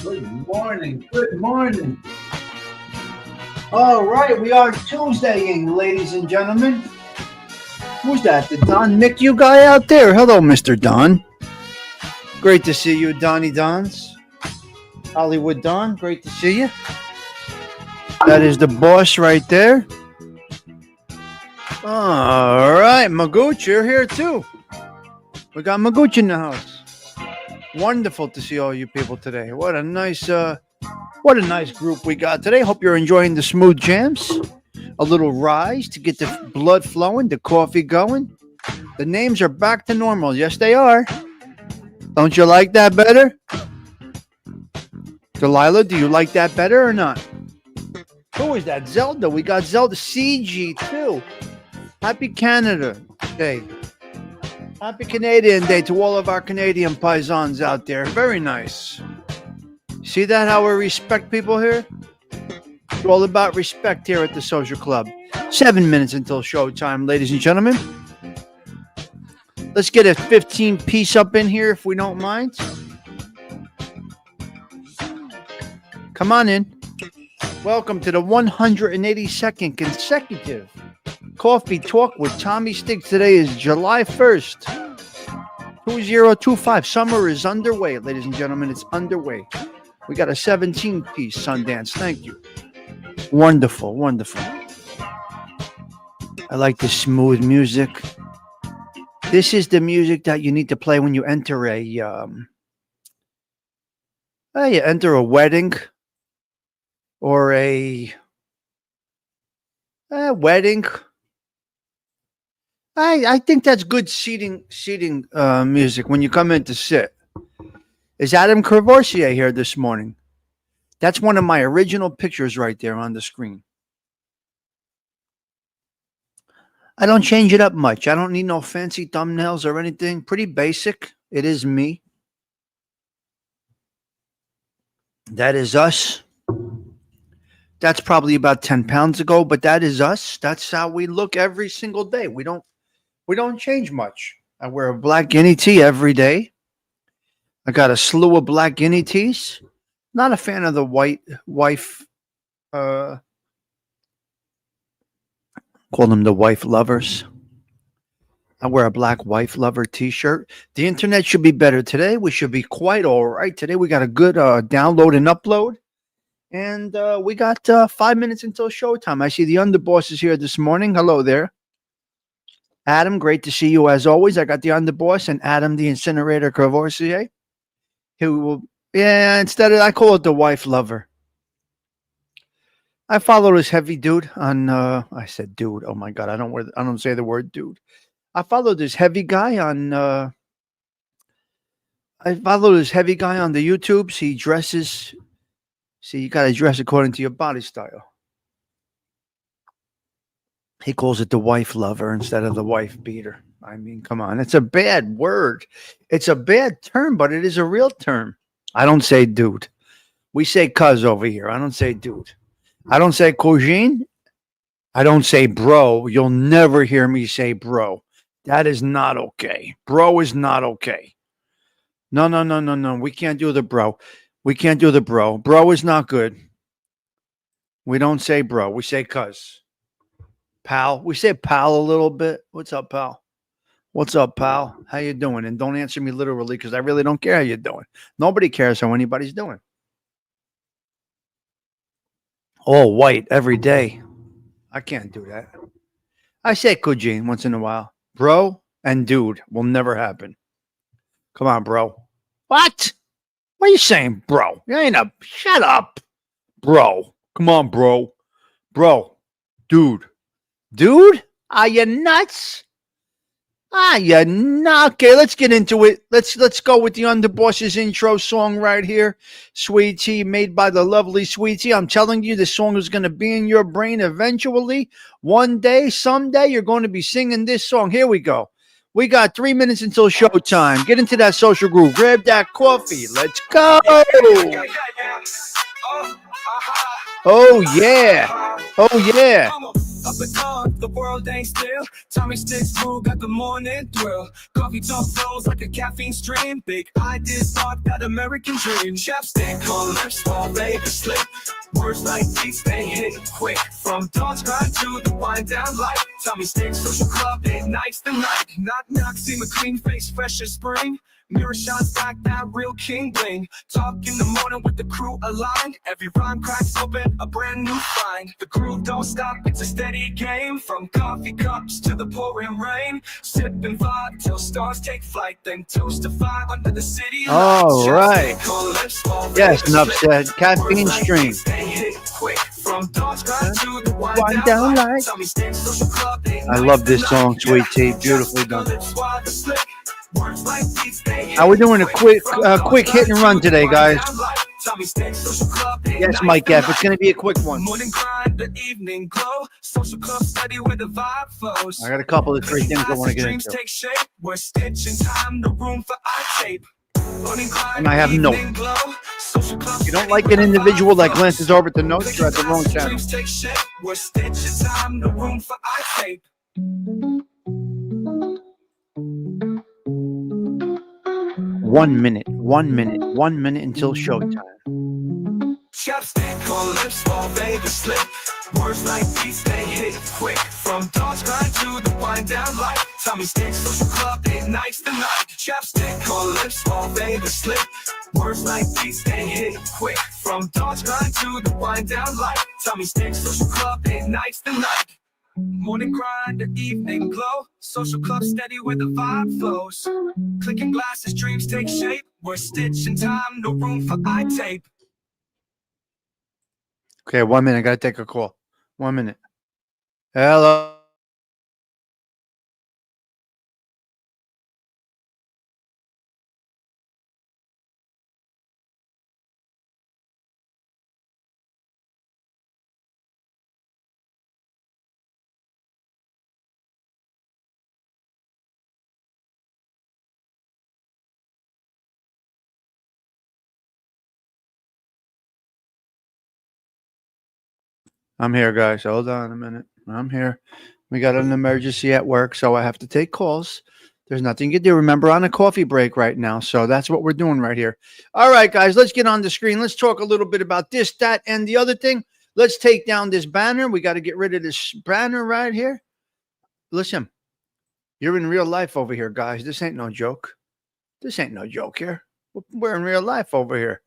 Good morning. Good morning. All right, we are Tuesdaying, ladies and gentlemen. Who's that? The Don Mick, you guy out there? Hello, Mr. Don. Great to see you, Donnie Dons. Hollywood Don, great to see you. That is the boss right there. All right, Magooch, you're here too. We got Magooch in the house. Wonderful to see all you people today. What a nice group we got today. Hope you're enjoying the smooth jams. A little rise to get the blood flowing, the coffee going. The names are back to normal. Yes, they are. Don't you like that better? Delilah, do you like that better or not? Who is that? Zelda. We got Zelda CG too. Happy Canada Day. Happy Canadian Day to all of our Canadian paisans out there. Very nice. See that, how we respect people here? It's all about respect here at the Social Club. 7 minutes until showtime, ladies and gentlemen. Let's get a 15-piece up in here if we don't mind. Come on in. Welcome to the 182nd consecutive Coffee Talk with Tommy Sticks. Today is July 1st, 2025. Summer is underway, ladies and gentlemen. It's underway. We got a 17-piece Sundance. Thank you. Wonderful, wonderful. I like the smooth music. This is the music that you need to play when you enter a wedding or a wedding. I think that's good seating music when you come in to sit. Is Adam Kervorsier here this morning? That's one of my original pictures right there on the screen. I don't change it up much. I don't need no fancy thumbnails or anything. Pretty basic. It is me. That is us. That's probably about 10 pounds ago, but that is us. That's how we look every single day. We don't change much. I wear a black guinea tee every day. I got a slew of black guinea tees. Not a fan of the white wife. Call them the wife lovers. I wear a black wife lover t-shirt. The internet should be better today. We should be quite all right today. We got a good download and upload. And we got 5 minutes until showtime. I see the underboss is here this morning. Hello there. Adam, great to see you as always. I got the underboss and Adam the incinerator Kervorsier. I call it the wife lover. I follow this heavy dude on I said dude. Oh my god, I don't say the word dude. I follow this heavy guy on the YouTubes. He dresses. See, you gotta dress according to your body style. He calls it the wife lover instead of the wife beater. I mean, come on. It's a bad word. It's a bad term, but it is a real term. I don't say dude. We say cuz over here. I don't say dude. I don't say cousine. I don't say bro. You'll never hear me say bro. That is not okay. Bro is not okay. No. We can't do the bro. We can't do the bro. Bro is not good. We don't say bro. We say cuz. Pal. We say pal a little bit. What's up, pal? What's up, pal? How you doing? And don't answer me literally because I really don't care how you're doing. Nobody cares how anybody's doing. All white every day. I can't do that. I say cousine once in a while. Bro and dude will never happen. Come on, bro. What? What are you saying, bro? You ain't a... Shut up. Bro. Come on, bro. Bro. Dude. Dude? Are you nuts? You're not. Okay, let's get into it. Let's go with the Underboss's intro song right here. Sweet Tea, made by the lovely Sweet Tea. I'm telling you, this song is going to be in your brain eventually. One day, someday, you're going to be singing this song. Here we go. We got 3 minutes until showtime. Get into that social groove. Grab that coffee. Let's go. Oh, yeah. Oh, yeah. Up and on, the world ain't still. Tommy Sticks crew got the morning thrill. Coffee talk flows like a caffeine stream. Big ideas, thought that American dream. Chapstick on lips, all Vegas slip. Words like these, they hit quick. From dawn's grind to the wind down light. Tommy Sticks social club, 8 nights the night. Knock knock, see my clean face, fresh as spring. Mirror shines back that real king bling. Talk in the morning with the crew aligned. Every rhyme cracks open a brand new find. The crew don't stop, it's a steady game. From coffee cups to the pouring rain. Sipping vibe till stars take flight. Then toast to five under the city lights. All right. Lips, while Yes, they enough slip. said. Caffeine Words like stream. these, they hit quick. From dawn's grind to the Wind wind down down light. light. Tommy Sticks Social Club, they I nice love this tonight. song, Sweet Tea. Just Beautifully the done. lips while they slip. Words like these, they hit Now we're doing a quick From dawn's hit and grind run to today, the guys. wind down light. Tommy Sticks Social Club, they Yes, nice Mike F. tonight. It's going to be a quick one. Morning grind, the evening glow. Social club study where the vibe flows. I got a couple of three things I want to get Dreams into. take shape. We're stitching time, no room for eye tape. Morning grind, And I have notes. evening glow. Social club If you don't study like where an the individual vibe that flows. glances over to notes, you're at the wrong channel. Dreams take shape. We're stitching time, no room for eye tape. 1 minute, 1 minute, 1 minute until showtime. Chapstick on lips while baby slip. Words like these, they hit quick. From dawn's grind to the wind down light. Tommy Sticks Social Club, they nice tonight. Chapstick on lips while baby slip. Words like these, they hit quick. From dawn's grind to the wind down light. Tommy Sticks Social Club, they nice tonight. Morning grind, the evening glow. Social club steady where the vibe flows. Clicking glasses, dreams take shape. We're stitching time, no room for eye tape. Okay, 1 minute. I got to take a call. 1 minute. Hello. I'm here, guys. Hold on a minute. I'm here. We got an emergency at work, so I have to take calls. There's nothing you can do. Remember, on a coffee break right now. So that's what we're doing right here. All right, guys, let's get on the screen. Let's talk a little bit about this, that, and the other thing. Let's take down this banner. We got to get rid of this banner right here. Listen, you're in real life over here, guys. This ain't no joke. This ain't no joke here. We're in real life over here.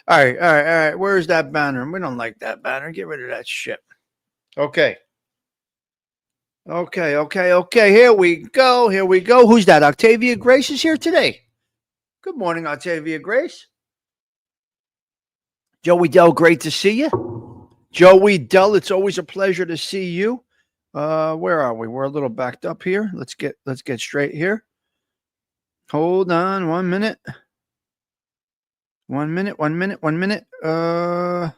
All right, all right, all right. Where's that banner? We don't like that banner. Get rid of that shit. Okay. Okay. Here we go. Here we go. Who's that? Octavia Grace is here today. Good morning, Octavia Grace. Joey Dell, great to see you. Joey Dell, it's always a pleasure to see you. Where are we? We're a little backed up here. Let's get straight here. Hold on 1 minute. 1 minute. Yeah.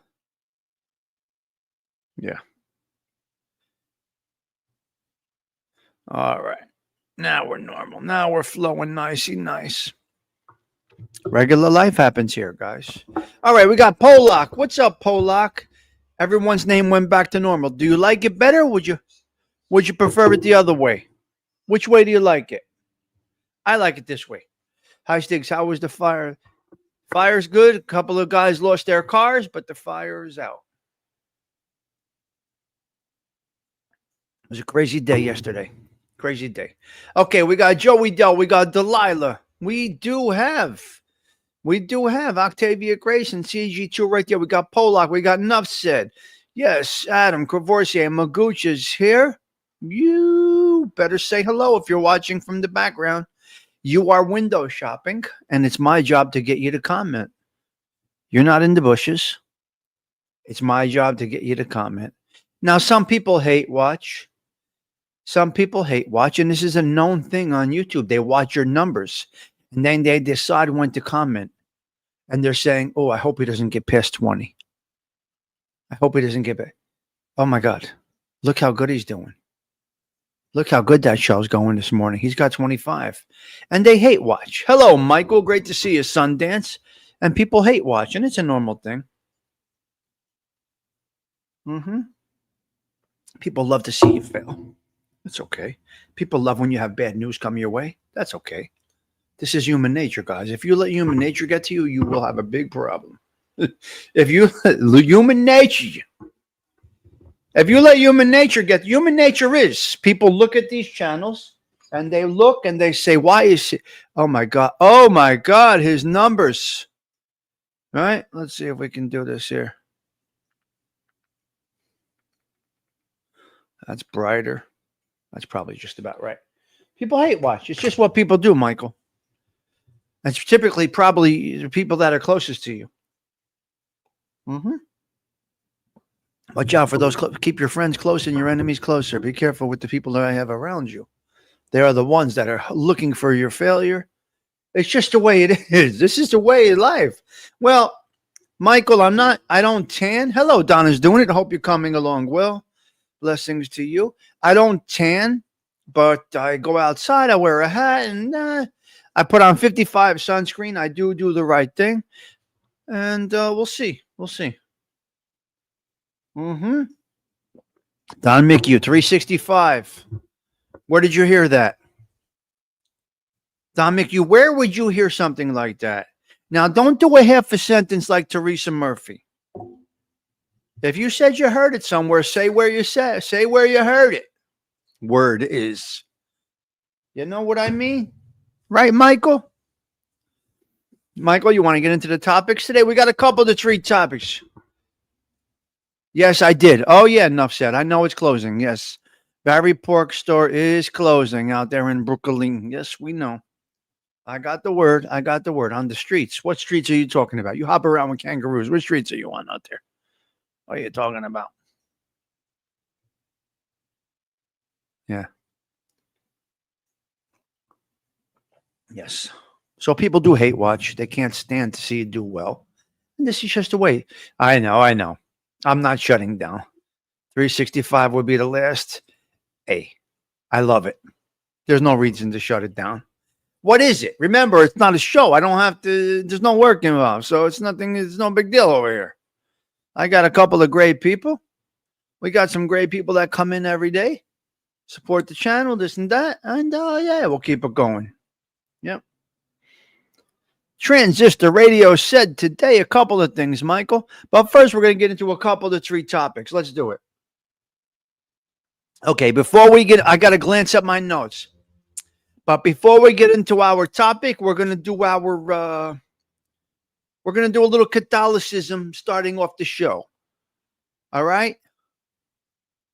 All right. Now we're normal. Now we're flowing nicey nice. Regular life happens here, guys. All right, we got Polak. What's up, Polak? Everyone's name went back to normal. Do you like it better? Would you prefer it the other way? Which way do you like it? I like it this way. Hi, Stiggs. How was the fire? Fire's good. A couple of guys lost their cars, but the fire is out. It was a crazy day yesterday. Crazy day. Okay, we got Joey Dell. We got Delilah. We do have Octavia Grace and CG2 right there. We got Polak. We got Enough Said. Yes, Adam Courvoisier. Magooch is here. You better say hello if you're watching from the background. You are window shopping, and it's my job to get you to comment. You're not in the bushes. It's my job to get you to comment. Now, some people hate watch. Some people hate watch, and this is a known thing on YouTube. They watch your numbers, and then they decide when to comment. And they're saying, oh, I hope he doesn't get past 20. I hope he doesn't get it. Oh, my God. Look how good he's doing. Look how good that show's going this morning. He's got 25. And they hate watch. Hello, Michael. Great to see you, Sundance. And people hate watch, and it's a normal thing. People love to see you fail. That's okay. People love when you have bad news come your way. That's okay. This is human nature, guys. If you let human nature get to you, you will have a big problem. If you let human nature is, people look at these channels And they look and they say, why is he? Oh my God, his numbers. All right, let's see if we can do this here. That's brighter. That's probably just about right. People hate watch. It's just what people do, Michael. It's typically probably the people that are closest to you. Mm-hmm. Watch out for those. Keep your friends close and your enemies closer. Be careful with the people that I have around you. They are the ones that are looking for your failure. It's just the way it is. This is the way of life. Well, Michael, I don't tan. Hello, Donna's doing it. I hope you're coming along well. Blessings to you. I don't tan, but I go outside. I wear a hat and I put on 55 sunscreen. I do the right thing. And we'll see. We'll see. Mm-hmm. Don McHugh, 365. Where did you hear that? Don McHugh, where would you hear something like that? Now, don't do a half a sentence like Teresa Murphy. If you said you heard it somewhere, say where you said. Say where you heard it. Word is. You know what I mean? Right, Michael? Michael, you want to get into the topics today? We got a couple to 3 topics. Yes, I did. Oh, yeah, enough said. I know it's closing. Yes. Barry Pork Store is closing out there in Brooklyn. Yes, we know. I got the word. On the streets. What streets are you talking about? You hop around with kangaroos. Which streets are you on out there? What are you talking about? Yeah. Yes. So people do hate watch. They can't stand to see you do well. And this is just the way. I know. I'm not shutting down. 365 would be the last. Hey, I love it. There's no reason to shut it down. What is it? Remember, it's not a show. I don't have to, there's no work involved. So it's nothing, it's no big deal over here. I got a couple of great people. We got some great people that come in every day, support the channel, this and that. And yeah, we'll keep it going. Yep. Transistor Radio said today a couple of things, Michael. But first, we're going to get into a couple of 3 topics. Let's do it. Okay, before we get, I got to glance at my notes. But before we get into our topic, we're going to do a little Catholicism starting off the show. All right?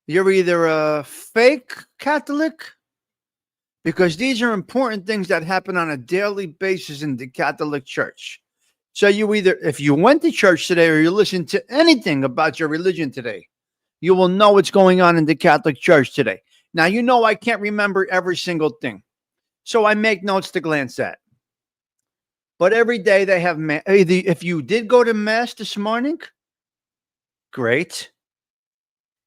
You're either a fake Catholic, because these are important things that happen on a daily basis in the Catholic Church. So you either, if you went to church today or you listen to anything about your religion today, you will know what's going on in the Catholic Church today. Now, you know I can't remember every single thing. So I make notes to glance at. But every day they have, if you did go to Mass this morning, great.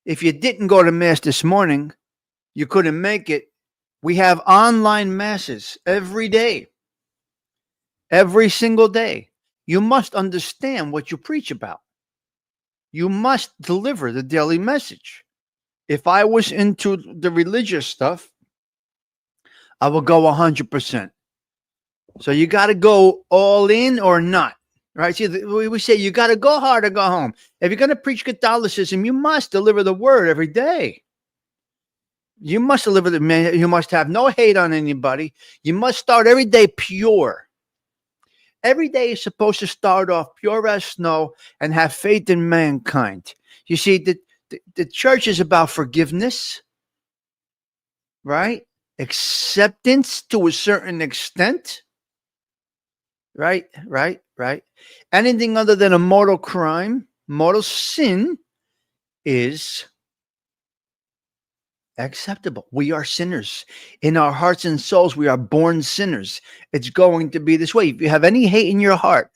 If you didn't go to Mass this morning, you couldn't make it. We have online Masses every day. Every single day. You must understand what you preach about. You must deliver the daily message. If I was into the religious stuff, I will go 100%. So you got to go all in or not, right? See, we say you got to go hard or go home. If you're going to preach Catholicism, you must deliver the word every day. You must deliver you must have no hate on anybody. You must start every day pure. Every day is supposed to start off pure as snow and have faith in mankind. You see, the church is about forgiveness, right? Acceptance to a certain extent. Right. Anything other than a mortal crime, mortal sin is acceptable. We are sinners. In our hearts and souls, we are born sinners. It's going to be this way. If you have any hate in your heart,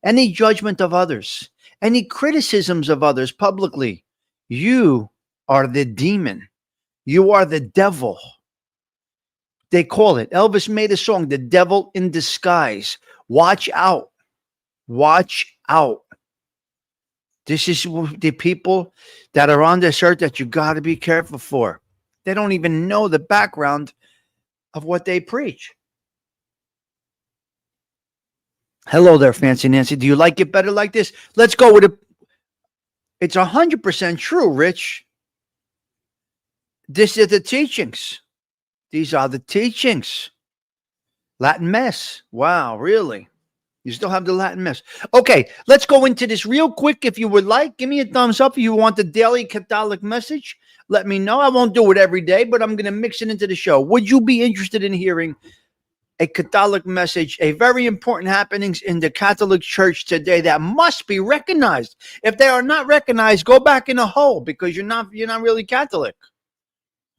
any judgment of others, any criticisms of others publicly, you are the demon. You are the devil. They call it. Elvis made a song, The Devil in Disguise. Watch out. Watch out. This is the people that are on this earth that you got to be careful for. They don't even know the background of what they preach. Hello there, Fancy Nancy. Do you like it better like this? Let's go with it. It's 100% true, Rich. This is the teachings. These are the teachings. Latin Mass. Wow, really? You still have the Latin Mass. Okay, let's go into this real quick if you would like. Give me a thumbs up if you want the daily Catholic message. Let me know. I won't do it every day, but I'm going to mix it into the show. Would you be interested in hearing a Catholic message, a very important happenings in the Catholic Church today that must be recognized? If they are not recognized, go back in a hole because you're not really Catholic.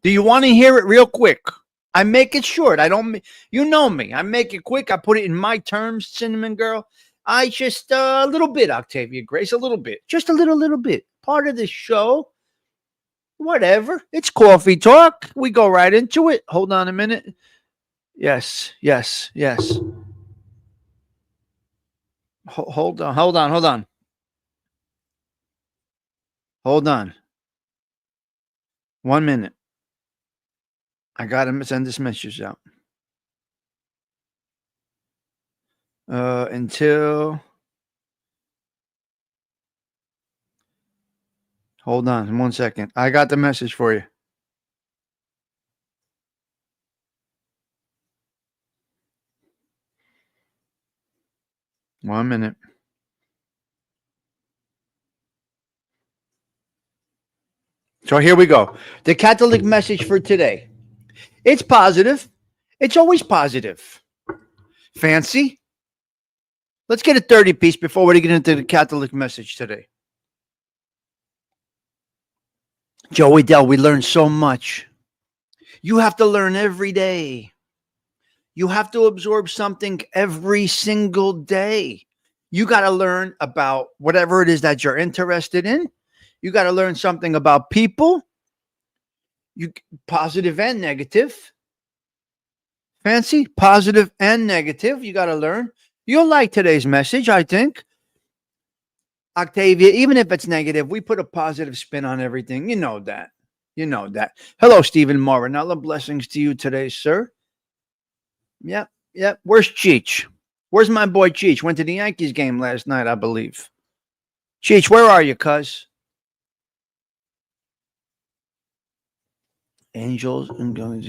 Do you want to hear it real quick? I make it short. I don't, you know me. I make it quick. I put it in my terms, Cinnamon Girl. I just, a little bit, Octavia Grace, a little bit. Just a little bit. Part of the show. Whatever. It's coffee talk. We go right into it. Hold on a minute. Yes. Hold on. Hold on. 1 minute. I got to send this message out. Until. Hold on 1 second. I got the message for you. One minute. So here we go. The Catholic message for today. It's positive. It's always positive. Fancy? Let's get a 30 piece before we get into the Catholic message today. Joey Dell, we learn so much. You have to learn every day. You have to absorb something every single day. You got to learn about whatever it is that you're interested in. You got to learn something about people. Positive and negative. Fancy? Positive and negative. You got to learn. You'll like today's message, I think. Octavia, even if it's negative, we put a positive spin on everything. You know that. Hello, Stephen Morinella. Blessings to you today, sir. Yep. Where's Cheech? Where's my boy Cheech? Went to the Yankees game last night, I believe. Cheech, where are you, cuz? Angels and going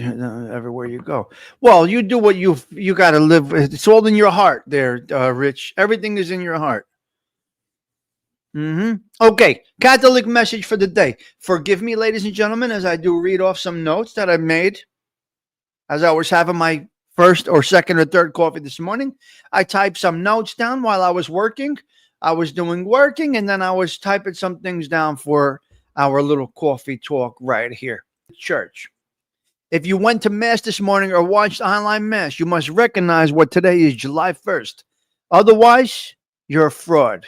everywhere you go. Well, you do what you got to live. It's all in your heart there, Rich. Everything is in your heart. Okay, Catholic message for the day. Forgive me, ladies and gentlemen, as I do read off some notes that I made as I was having my first or second or third coffee this morning. I typed some notes down while I was working. I was doing working, and then I was typing some things down for our little coffee talk right here. Church. If you went to Mass this morning or watched online Mass, you must recognize what today is, July 1st. Otherwise, you're a fraud.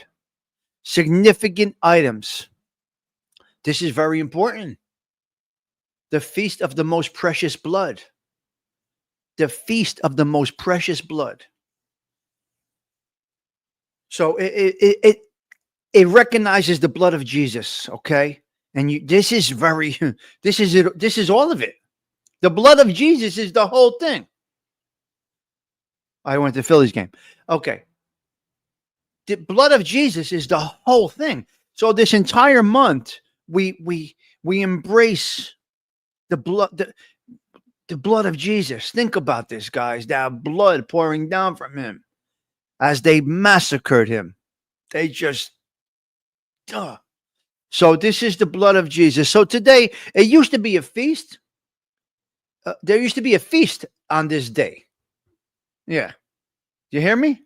Significant items. This is very important. The Feast of the Most Precious Blood. The Feast of the Most Precious Blood. So it recognizes the blood of Jesus, okay? And this is all of it. The blood of Jesus is the whole thing. I went to the Phillies game. Okay. The blood of Jesus is the whole thing. So this entire month, we embrace the blood, the blood of Jesus. Think about this, guys. That blood pouring down from him as they massacred him. They just, So this is the blood of Jesus. So today, it used to be a feast. There used to be a feast on this day. Yeah. You hear me?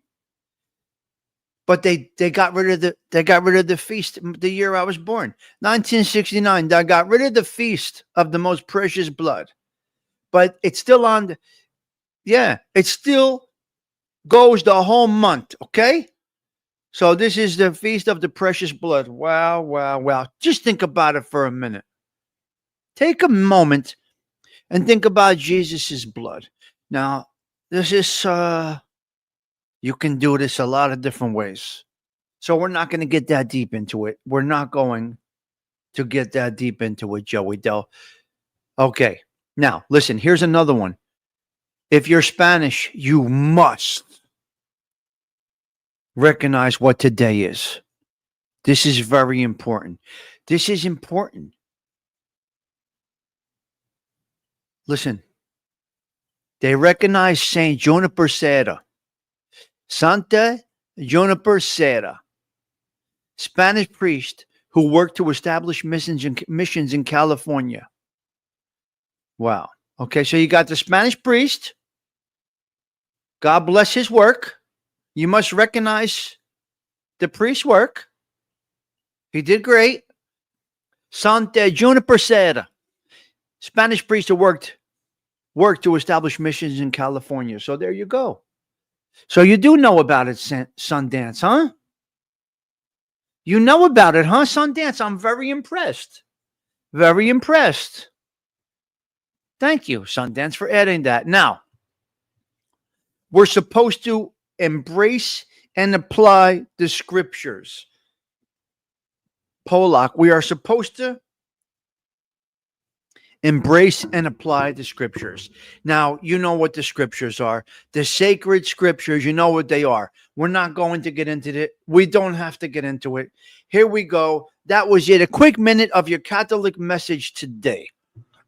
But they got rid of the feast the year I was born. 1969. They got rid of the feast of the most precious blood. But it's still on it still goes the whole month, okay? So this is the Feast of the Precious Blood. Wow. Just think about it for a minute. Take a moment and think about Jesus's blood. Now, this is, you can do this a lot of different ways. So we're not going to get that deep into it. We're not going to get that deep into it, Joey Dell. Okay. Now, listen, here's another one. If you're Spanish, you must recognize what today is. This is very important. This is important. Listen, They recognized Saint Juniper Serra, Santa Juniper Serra, Spanish priest who worked to establish missions in California. Wow. Okay, so you got the Spanish priest. God bless his work. You must recognize the priest's work. He did great. Santa Juniper Serra, Spanish priest who worked to establish missions in California. So there you go. So you do know about it, Sundance, huh? You know about it, huh, Sundance? I'm very impressed. Very impressed. Thank you, Sundance, for adding that. Now, we're supposed to embrace and apply the scriptures. Polak, we are supposed to embrace and apply the scriptures. Now, you know what the scriptures are. The sacred scriptures, you know what they are. We're not going to get into it. We don't have to get into it. Here we go. That was it. A quick minute of your Catholic message today.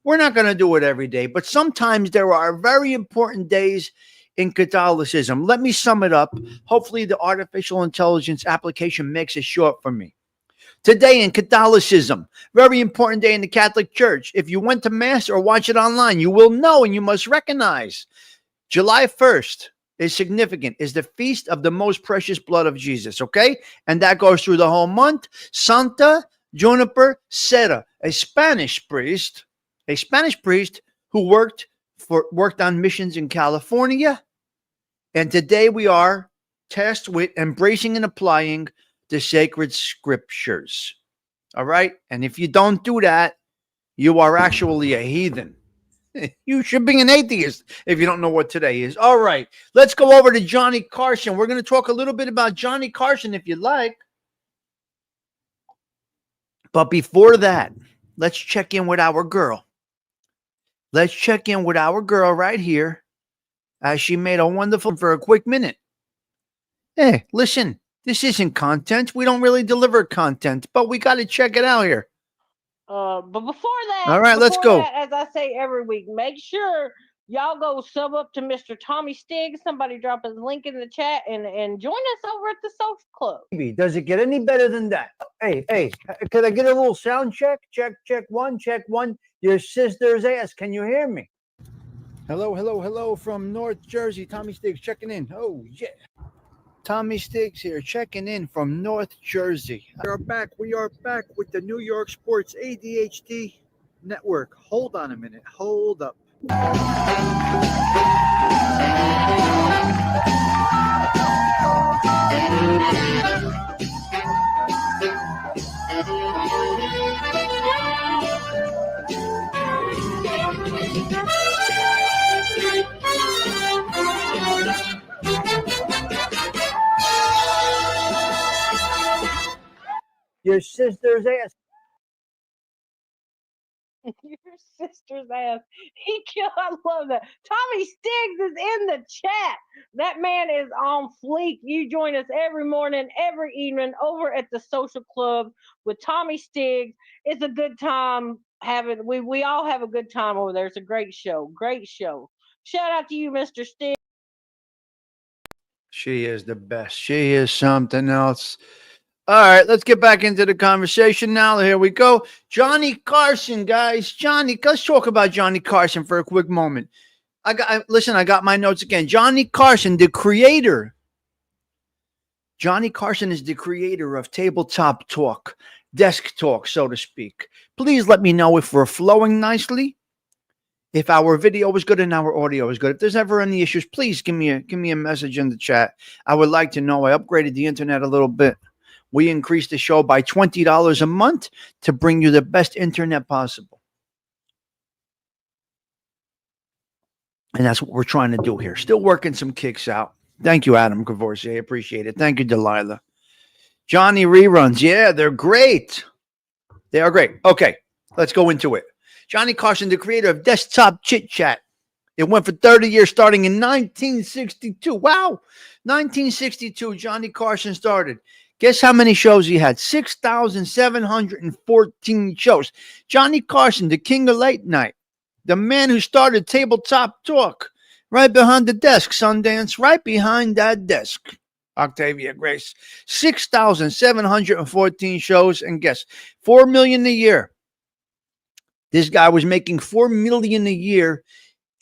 We're not going to do it every day, but sometimes there are very important days in Catholicism. Let me sum it up. Hopefully, the artificial intelligence application makes it short for me. Today in Catholicism, very important day in the Catholic Church. If you went to Mass or watch it online, you will know and you must recognize July 1st is significant, is the feast of the most precious blood of Jesus, okay? And that goes through the whole month. Santa Juniper Serra, a Spanish priest who worked on missions in California. And today we are tasked with embracing and applying the sacred scriptures. All right? And if you don't do that, you are actually a heathen. You should be an atheist if you don't know what today is. All right. Let's go over to Johnny Carson. We're going to talk a little bit about Johnny Carson if you like. But before that, let's check in with our girl. Let's check in with our girl right here as she made a wonderful for a quick minute. Hey, listen. This isn't content. We don't really deliver content, but we got to check it out here. But before that, all right, let's go. As I say every week, make sure y'all go sub up to Mr. Tommy Stiggs. Somebody drop his link in the chat and join us over at the Social Club. Does it get any better than that? Hey, could I get a little sound check? Check one. Your sister's ass. Can you hear me? Hello from North Jersey. Tommy Stiggs checking in. Oh, yeah. Tommy Stiggs here, checking in from North Jersey. We are back with the New York Sports ADHD Network. Hold on a minute. Hold up. Your sister's ass. Your sister's ass. I love that. Tommy Stiggs is in the chat. That man is on fleek. You join us every morning, every evening over at the Social Club with Tommy Stiggs. It's a good time having. We all have a good time over there. It's a great show. Great show. Shout out to you, Mr. Stiggs. She is the best. She is something else. All right, let's get back into the conversation now. Here we go. Johnny Carson, guys. Let's talk about Johnny Carson for a quick moment. I got my notes again. Johnny Carson, the creator. Johnny Carson is the creator of Tabletop Talk, Desk Talk, so to speak. Please let me know if we're flowing nicely, if our video is good and our audio is good. If there's ever any issues, please give me a message in the chat. I would like to know. I upgraded the internet a little bit. We increased the show by $20 a month to bring you the best internet possible. And that's what we're trying to do here. Still working some kicks out. Thank you, Adam Cavorsi. I appreciate it. Thank you, Delilah. Johnny reruns. Yeah, they're great. They are great. Okay, let's go into it. Johnny Carson, the creator of Desktop Chit Chat. It went for 30 years starting in 1962. Wow. 1962, Johnny Carson started. Guess how many shows he had? 6,714 shows. Johnny Carson, the king of late night, the man who started Tabletop Talk, Right behind the desk, Sundance, right behind that desk. Octavia Grace, 6,714 shows, and guess, 4 million a year. This guy was making 4 million a year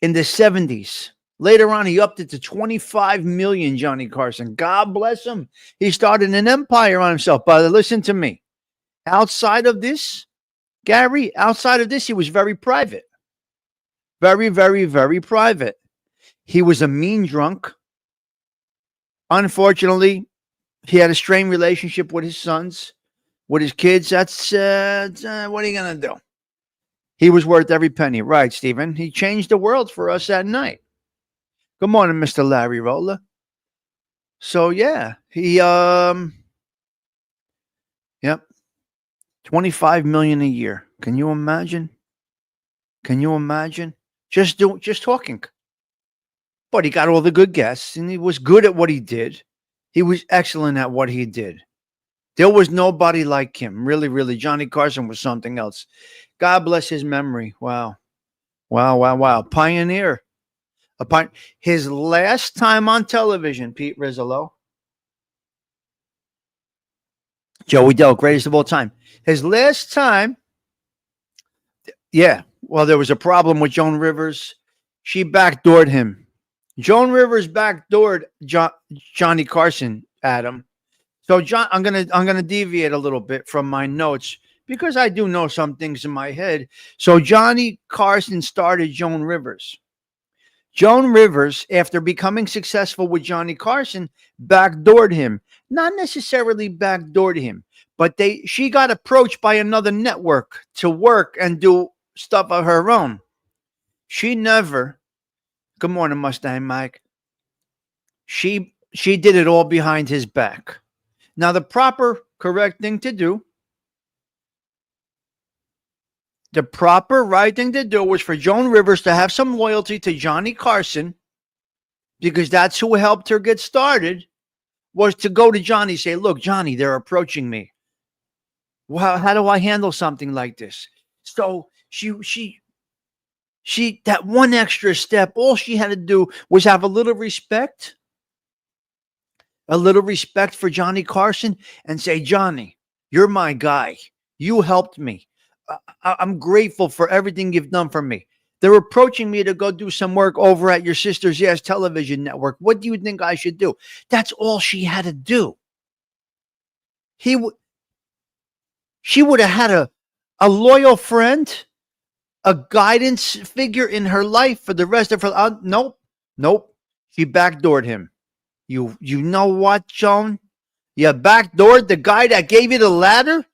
in the 70s. Later on, he upped it to 25 million, Johnny Carson. God bless him. He started an empire on himself. But listen to me. Outside of this, Gary, outside of this, he was very private. Very, very, very private. He was a mean drunk. Unfortunately, he had a strained relationship with his sons, with his kids. That's what are you going to do? He was worth every penny. Right, Stephen? He changed the world for us that night. Good morning, Mr. Larry Rolla. So, yeah, he, yep, 25 million a year. Can you imagine? Can you imagine? Just talking. But he got all the good guests, and he was good at what he did. He was excellent at what he did. There was nobody like him. Really, really. Johnny Carson was something else. God bless his memory. Wow. Wow, wow, wow. Pioneer. His last time on television, Pete Rizzolo. Joey Dell, greatest of all time. His last time, yeah. Well, there was a problem with Joan Rivers. She backdoored him. Joan Rivers backdoored Johnny Carson, Adam. So John, I'm gonna deviate a little bit from my notes because I do know some things in my head. So Johnny Carson started Joan Rivers. Joan Rivers, after becoming successful with Johnny Carson, backdoored him. Not necessarily backdoored him, but she got approached by another network to work and do stuff of her own. She never. Good morning, Mustang Mike. She did it all behind his back. Now, the proper, correct thing to do, the proper, right thing to do was for Joan Rivers to have some loyalty to Johnny Carson, because that's who helped her get started, was to go to Johnny and say, look, Johnny, they're approaching me. Well, how do I handle something like this? So she that one extra step, all she had to do was have a little respect for Johnny Carson and say, Johnny, you're my guy. You helped me. I'm grateful for everything you've done for me. They're approaching me to go do some work over at your sister's Yes television network. What do you think I should do? That's all she had to do. She would have had a loyal friend, a guidance figure in her life for the rest of her. Nope. She backdoored him. You know what, Joan? You backdoored the guy that gave you the ladder?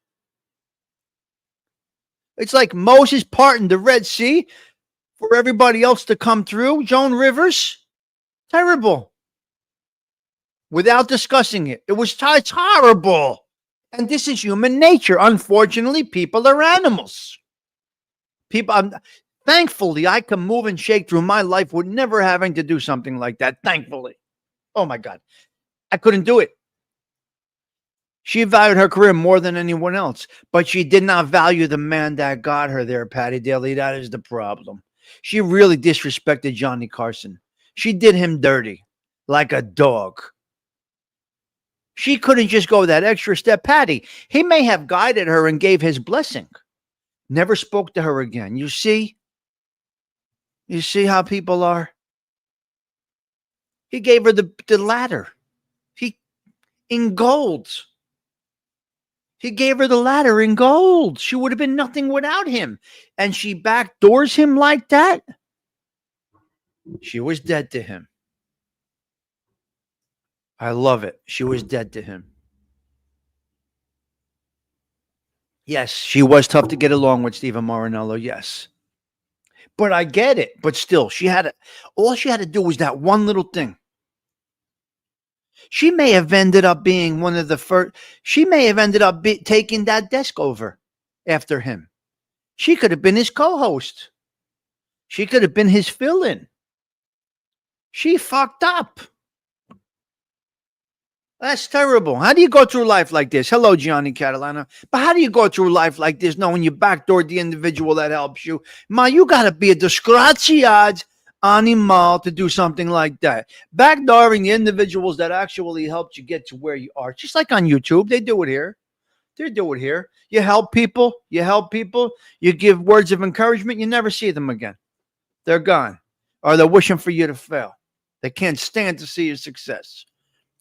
It's like Moses parting the Red Sea for everybody else to come through. Joan Rivers? Terrible. Without discussing it. It's horrible. And this is human nature. Unfortunately, people are animals. Thankfully, I can move and shake through my life with never having to do something like that. Thankfully. Oh, my God. I couldn't do it. She valued her career more than anyone else, but she did not value the man that got her there, Patty Daly. That is the problem. She really disrespected Johnny Carson. She did him dirty, like a dog. She couldn't just go that extra step. Patty, he may have guided her and gave his blessing. Never spoke to her again. You see? You see how people are? He gave her the ladder. In gold. He gave her the ladder in gold. She would have been nothing without him. And she backdoors him like that? She was dead to him. I love it. She was dead to him. Yes, she was tough to get along with, Stephen Marinello. Yes. But I get it. But still, all she had to do was that one little thing. She may have ended up being one of the first. She may have ended up taking that desk over after him. She could have been his co-host. She could have been his fill-in. She fucked up. That's terrible. How do you go through life like this? Hello, Gianni Catalano. But how do you go through life like this knowing you backdoored the individual that helps you? Ma, you got to be a disgraziad animal to do something like that. Backdooring individuals that actually helped you get to where you are. Just like on YouTube, they do it here. They do it here. You help people. You help people. You give words of encouragement. You never see them again. They're gone. Or they're wishing for you to fail. They can't stand to see your success.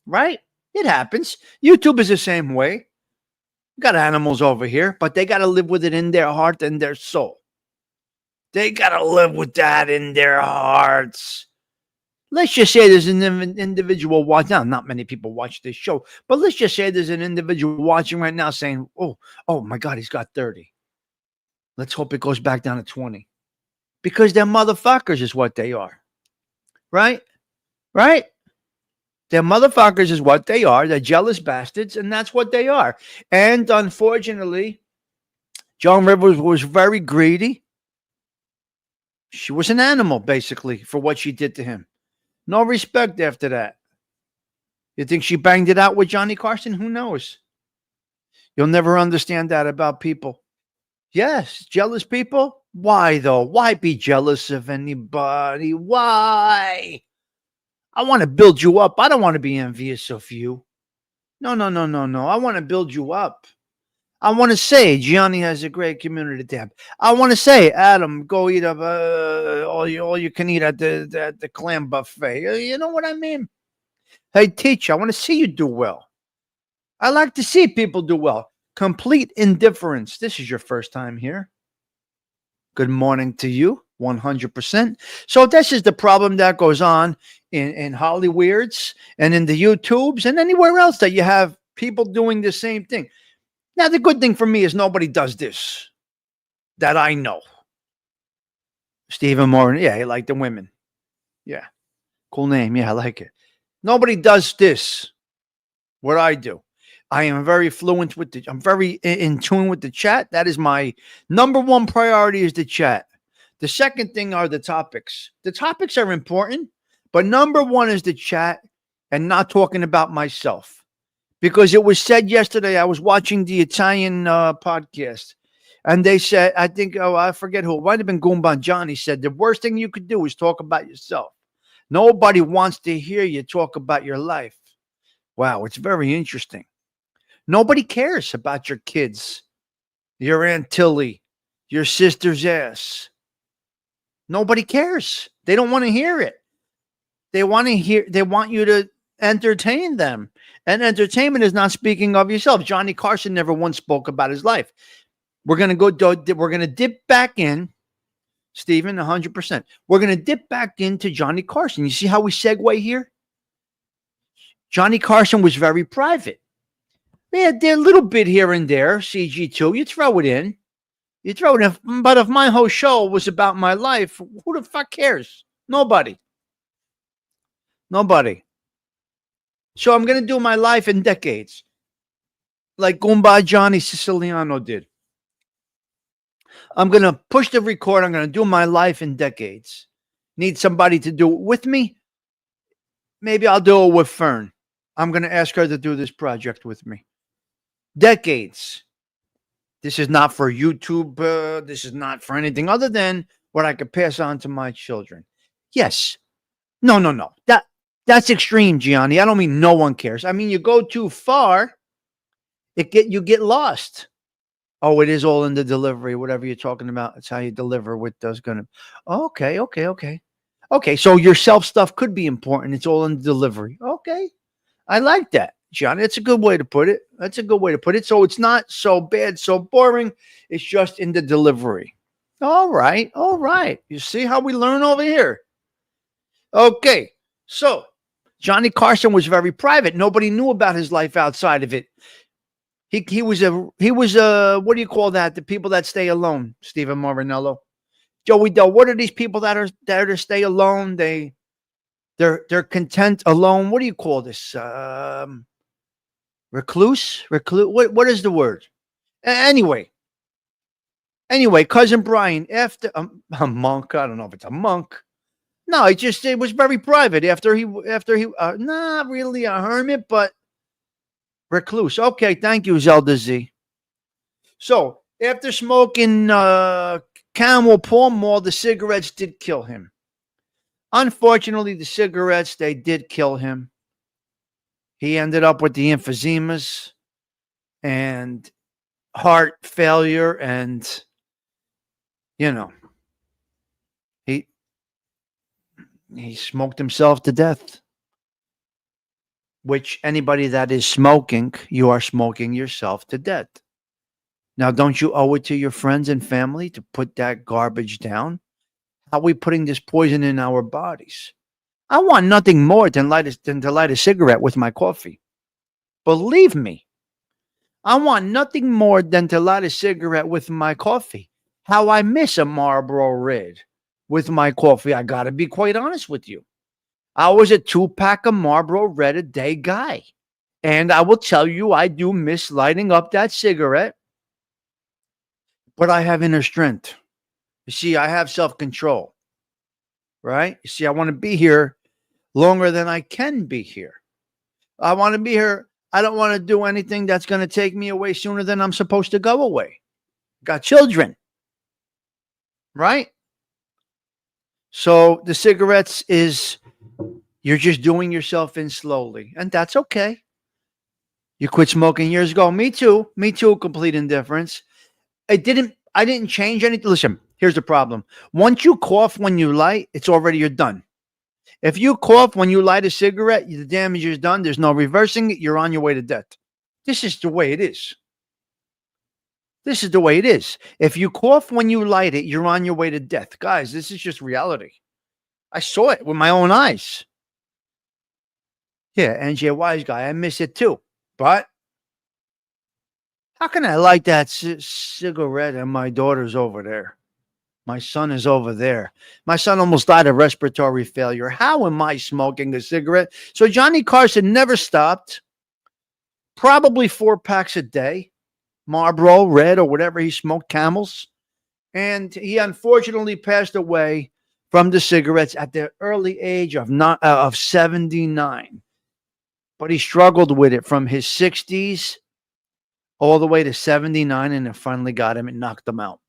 Right? It happens. YouTube is the same way. You got animals over here, but they got to live with it in their heart and their soul. They got to live with that in their hearts. Let's just say there's an individual watching. Now, not many people watch this show, but let's just say there's an individual watching right now saying, oh my God, he's got 30. Let's hope it goes back down to 20. Because they're motherfuckers is what they are. Right? Right? They're motherfuckers is what they are. They're jealous bastards, and that's what they are. And unfortunately, Joan Rivers was very greedy. She was an animal, basically, for what she did to him. No respect after that. You think she banged it out with Johnny Carson? Who knows? You'll never understand that about people. Yes, jealous people. Why, though? Why be jealous of anybody? Why? I want to build you up. I don't want to be envious of you. No. I want to build you up. I want to say Gianni has a great community tab. I want to say, Adam, go eat up all you can eat at the clam buffet. You know what I mean? Hey, teacher, I want to see you do well. I like to see people do well. Complete indifference. This is your first time here. Good morning to you, 100%. So this is the problem that goes on in Hollyweirds and in the YouTubes and anywhere else that you have people doing the same thing. Now, the good thing for me is nobody does this that I know. Stephen Moore, yeah, he liked the women. Yeah, cool name. Yeah, I like it. Nobody does this, what I do. I am very fluent with I'm very in tune with the chat. That is my number one priority is the chat. The second thing are the topics. The topics are important, but number one is the chat and not talking about myself. Because it was said yesterday, I was watching the Italian podcast, and they said, I think, I forget who, it might have been Goomba Johnny said, the worst thing you could do is talk about yourself. Nobody wants to hear you talk about your life. Wow, it's very interesting. Nobody cares about your kids, your Aunt Tilly, your sister's ass. Nobody cares. They don't want to hear it. They want you to entertain them. And entertainment is not speaking of yourself. Johnny Carson never once spoke about his life. We're going to dip back in, Stephen, 100%. We're going to dip back into Johnny Carson. You see how we segue here? Johnny Carson was very private. Yeah, a little bit here and there, CG2. You throw it in. But if my whole show was about my life, who the fuck cares? Nobody. So I'm going to do my life in decades, like Goomba Johnny Siciliano did. I'm going to push the record. I'm going to do my life in decades. Need somebody to do it with me? Maybe I'll do it with Fern. I'm going to ask her to do this project with me. Decades. This is not for YouTube. This is not for anything other than what I could pass on to my children. Yes. No. That's extreme, Gianni. I don't mean no one cares. I mean, you go too far, you get lost. Oh, it is all in the delivery, whatever you're talking about. It's how you deliver with those gonna. Okay. Okay, so your self stuff could be important. It's all in the delivery. Okay. I like that, Gianni. That's a good way to put it. So it's not so bad, so boring. It's just in the delivery. All right. You see how we learn over here? Okay. So Johnny Carson was very private. Nobody knew about his life outside of it. He was what do you call that? The people that stay alone, Stephen Marinello. Joey Doe, what are these people that are there to stay alone? They're content alone. What do you call this? Recluse? What is the word? Anyway, cousin Brian, after a monk, I don't know if it's a monk. No, it was very private after he not really a hermit, but recluse. Okay, thank you, Zelda Z. So after smoking Camel Palm Mall, the cigarettes did kill him. Unfortunately, the cigarettes, they did kill him. He ended up with the emphysemas and heart failure, and you know, he he smoked himself to death. Which anybody that is smoking, you are smoking yourself to death. Now, don't you owe it to your friends and family to put that garbage down? How are we putting this poison in our bodies? I want nothing more than to light a cigarette with my coffee. Believe me, I want nothing more than to light a cigarette with my coffee. How I miss a Marlboro Red with my coffee. I got to be quite honest with you. I was a 2-pack of Marlboro Red a day guy. And I will tell you, I do miss lighting up that cigarette. But I have inner strength. You see, I have self-control. Right? You see, I want to be here longer than I can be here. I want to be here. I don't want to do anything that's going to take me away sooner than I'm supposed to go away. Got children. Right? So the cigarettes is, you're just doing yourself in slowly. And that's okay. You quit smoking years ago. Me too. Me too. Complete indifference. I didn't change anything. Listen, here's the problem. Once you cough when you light, it's already, you're done. If you cough when you light a cigarette, the damage is done. There's no reversing it. You're on your way to death. This is the way it is. This is the way it is. If you cough when you light it, you're on your way to death. Guys, this is just reality. I saw it with my own eyes. Yeah, NJ Wise guy, I miss it too. But how can I light that cigarette and my daughter's over there? My son is over there. My son almost died of respiratory failure. How am I smoking a cigarette? So Johnny Carson never stopped. Probably 4 packs a day. Marlboro Red or whatever he smoked, Camels. And he unfortunately passed away from the cigarettes at the early age of 79. But he struggled with it from his 60s all the way to 79, and it finally got him and knocked him out.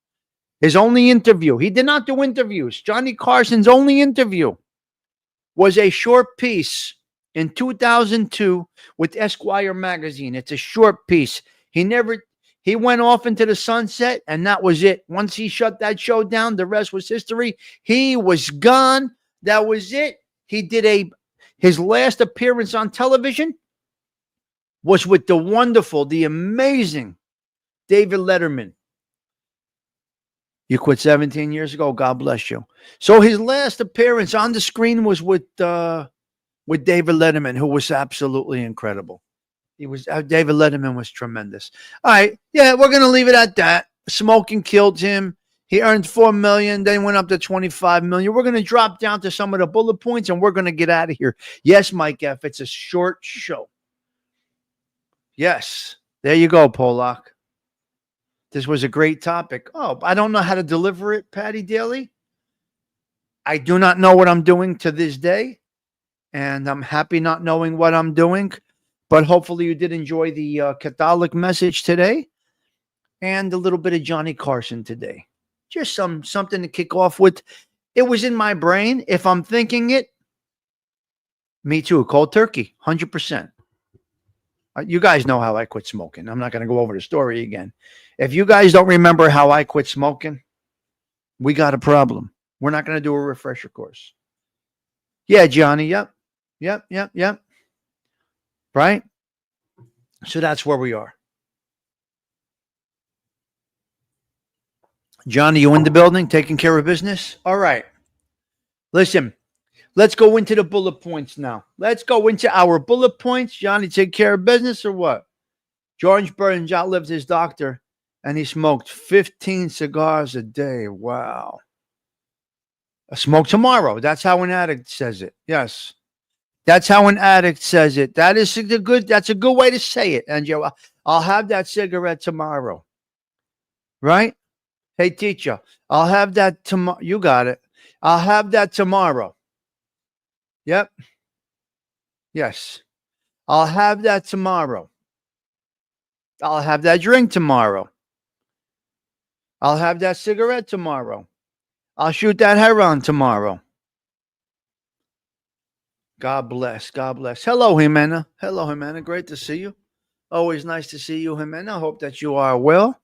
His only interview, he did not do interviews. Johnny Carson's only interview was a short piece in 2002 with Esquire magazine. It's a short piece. He went off into the sunset, and that was it. Once he shut that show down, the rest was history. He was gone. That was it. He did his last appearance on television was with the wonderful, the amazing David Letterman. You quit 17 years ago. God bless you. So his last appearance on the screen was with David Letterman, who was absolutely incredible. David Letterman was tremendous. All right. Yeah, we're going to leave it at that. Smoking killed him. He earned $4 million, then went up to $25 million. We're going to drop down to some of the bullet points, and we're going to get out of here. Yes, Mike F., it's a short show. Yes. There you go, Polak. This was a great topic. Oh, I don't know how to deliver it, Patty Daly. I do not know what I'm doing to this day, and I'm happy not knowing what I'm doing. But hopefully you did enjoy the Catholic message today and a little bit of Johnny Carson today. Just something to kick off with. It was in my brain. If I'm thinking it, me too. Cold turkey, 100%. You guys know how I quit smoking. I'm not going to go over the story again. If you guys don't remember how I quit smoking, we got a problem. We're not going to do a refresher course. Yeah, Johnny. Yep. Right? So that's where we are. Johnny, you in the building, taking care of business? All right. Listen, let's go into the bullet points now. Let's go into our bullet points. Johnny, take care of business or what? George Burns outlived his doctor, and he smoked 15 cigars a day. Wow. A smoke tomorrow. That's how an addict says it. Yes. That's how an addict says it. That's a good way to say it. And I'll have that cigarette tomorrow. Right? Hey, teacher, I'll have that tomorrow. You got it. I'll have that tomorrow. Yep. Yes. I'll have that tomorrow. I'll have that drink tomorrow. I'll have that cigarette tomorrow. I'll shoot that heroin tomorrow. God bless. God bless. Hello, Jimena. Hello, Jimena. Great to see you. Always nice to see you, Jimena. Hope that you are well.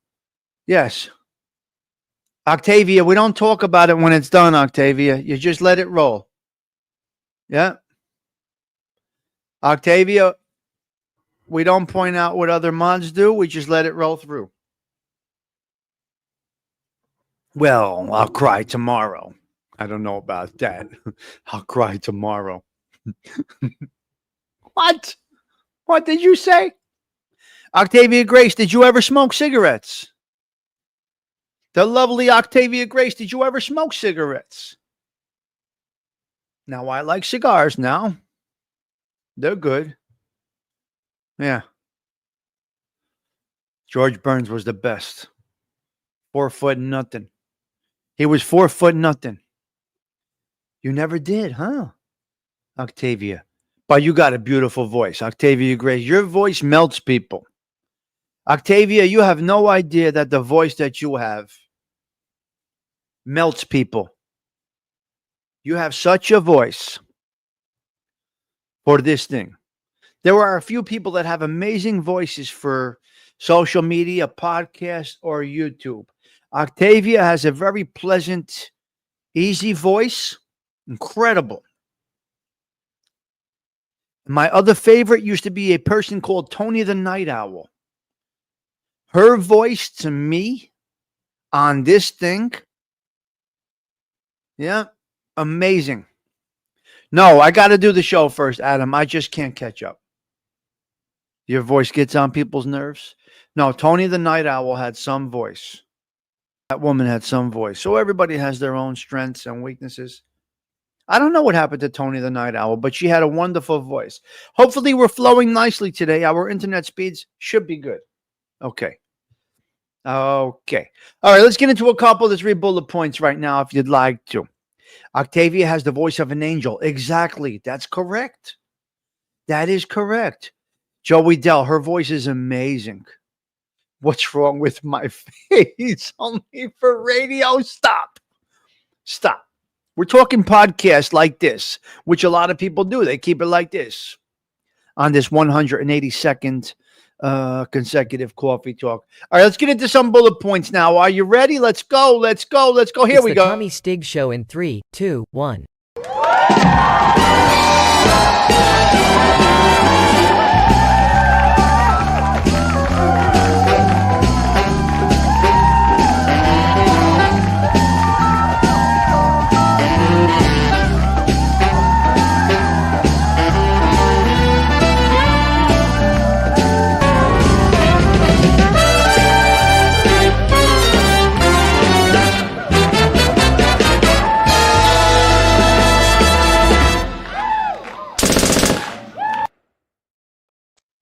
Yes. Octavia, we don't talk about it when it's done, Octavia. You just let it roll. Yeah. Octavia, we don't point out what other mods do. We just let it roll through. Well, I'll cry tomorrow. I don't know about that. I'll cry tomorrow. What? What did you say? Octavia Grace, did you ever smoke cigarettes? The lovely Octavia Grace, did you ever smoke cigarettes? Now, I like cigars now. They're good. Yeah. George Burns was the best. 4 foot nothing. He was 4 foot nothing. You never did, huh? Octavia. But you got a beautiful voice. Octavia Grace, your voice melts people. Octavia, you have no idea that the voice that you have melts people. You have such a voice for this thing. There are a few people that have amazing voices for social media, podcast, or YouTube. Octavia has a very pleasant, easy voice. Incredible. My other favorite used to be a person called Tony the Night Owl. Her voice to me on this thing, yeah, amazing. No, I got to do the show first, Adam. I just can't catch up. Your voice gets on people's nerves. No, Tony the Night Owl had some voice. That woman had some voice. So everybody has their own strengths and weaknesses. I don't know what happened to Tony the Night Owl, but she had a wonderful voice. Hopefully we're flowing nicely today. Our internet speeds should be good. Okay. All right, let's get into a couple of 3 bullet points right now if you'd like to. Octavia has the voice of an angel. Exactly. That's correct. That is correct. Joey Dell, her voice is amazing. What's wrong with my face? Only for radio. Stop. We're talking podcasts like this, which a lot of people do. They keep it like this on this 182nd consecutive coffee talk. All right, let's get into some bullet points now. Are you ready? Let's go. Here It's we the go. Tommy Stig Show in 3, 2, 1.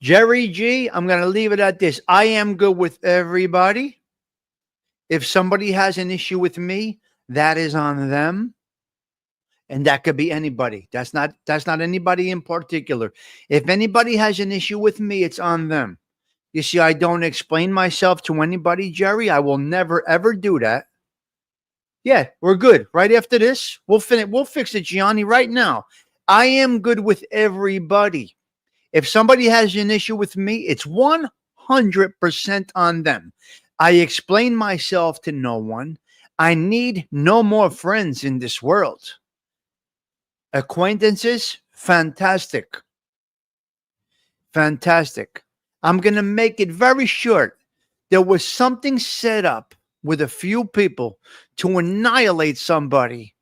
Jerry G, I'm going to leave it at this. I am good with everybody. If somebody has an issue with me, that is on them. And that could be anybody. That's not anybody in particular. If anybody has an issue with me, it's on them. You see, I don't explain myself to anybody, Jerry. I will never, ever do that. Yeah, we're good. Right after this, we'll fix it, Gianni, right now. I am good with everybody. If somebody has an issue with me, it's 100% on them. I explain myself to no one. I need no more friends in this world. Acquaintances, fantastic. Fantastic. I'm going to make it very short. There was something set up with a few people to annihilate somebody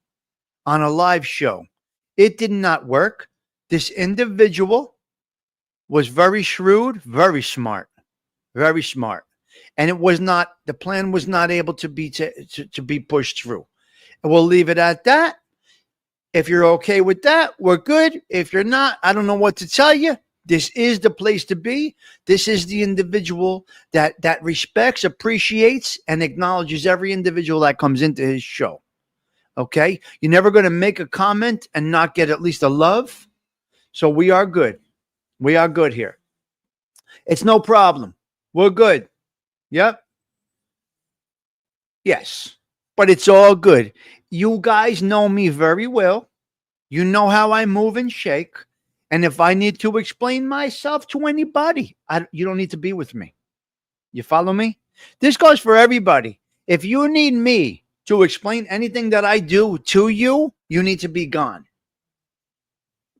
on a live show. It did not work. This individual was very shrewd, very smart, and the plan was not able to be pushed through. And we'll leave it at that. If you're okay with that, we're good. If you're not, I don't know what to tell you. This is the place to be. This is the individual that respects, appreciates, and acknowledges every individual that comes into his show. Okay? You're never going to make a comment and not get at least a love. So we are good. We are good here. It's no problem. We're good. Yep. Yes. But it's all good. You guys know me very well. You know how I move and shake. And if I need to explain myself to anybody, you don't need to be with me. You follow me? This goes for everybody. If you need me to explain anything that I do to you, you need to be gone.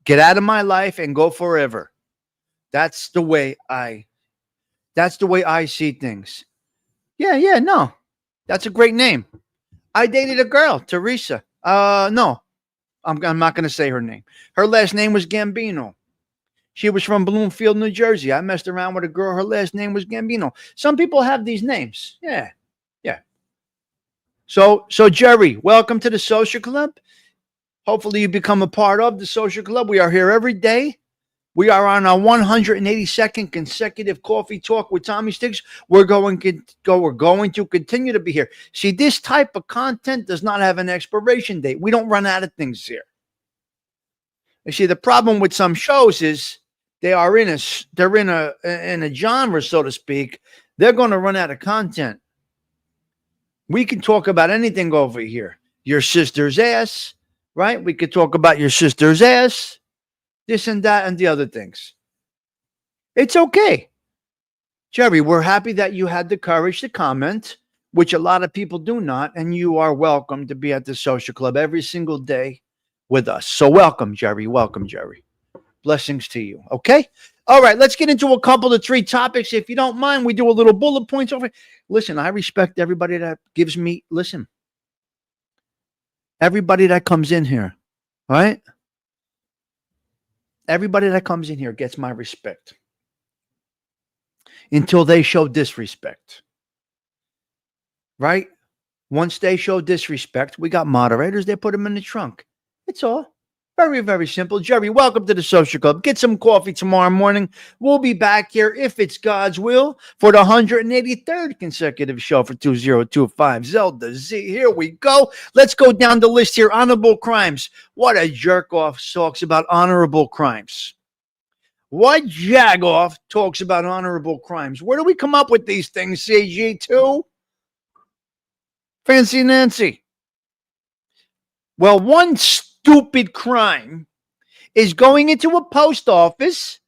Get out of my life and go forever. That's the way I see things. Yeah, no. That's a great name. I dated a girl, Teresa. No. I'm not going to say her name. Her last name was Gambino. She was from Bloomfield, New Jersey. I messed around with a girl. Her last name was Gambino. Some people have these names. Yeah. So Jerry, welcome to the Social Club. Hopefully you become a part of the Social Club. We are here every day. We are on our 182nd consecutive coffee talk with Tommy Sticks. We're going to continue to be here. See, this type of content does not have an expiration date. We don't run out of things here. You see, the problem with some shows is they're in a genre, so to speak. They're going to run out of content. We can talk about anything over here. Your sister's ass, right? We could talk about your sister's ass, this and that and the other things. It's okay. Jerry, we're happy that you had the courage to comment, which a lot of people do not, and you are welcome to be at the Social Club every single day with us. So welcome, Jerry. Welcome, Jerry. Blessings to you. Okay? All right, let's get into a couple of 3 topics. If you don't mind, we do a little bullet points over. Listen, I respect everybody that gives me, everybody that comes in here, right? Everybody that comes in here gets my respect until they show disrespect, right? Once they show disrespect, we got moderators. They put them in the trunk. It's all. Very, very simple. Jerry, welcome to the Social Club. Get some coffee tomorrow morning. We'll be back here, if it's God's will, for the 183rd consecutive show for 2025. Zelda Z. Here we go. Let's go down the list here. Honorable crimes. What a jerk-off talks about honorable crimes. What jag-off talks about honorable crimes? Where do we come up with these things, CG2? Fancy Nancy. Well, one stupid crime is going into a post office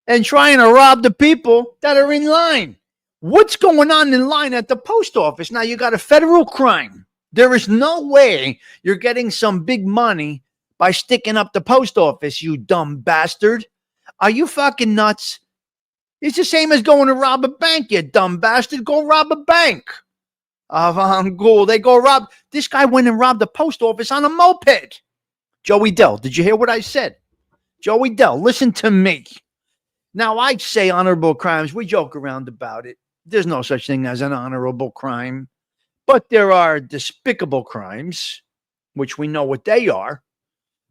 and trying to rob the people that are in line. What's going on in line at the post office? Now you got a federal crime. There is no way you're getting some big money by sticking up the post office, you dumb bastard. Are you fucking nuts? It's the same as going to rob a bank, you dumb bastard. Go rob a bank. Avant-garde. They go rob. This guy went and robbed the post office on a moped. Joey Dell, did you hear what I said? Joey Dell, listen to me. Now, I say honorable crimes. We joke around about it. There's no such thing as an honorable crime. But there are despicable crimes, which we know what they are.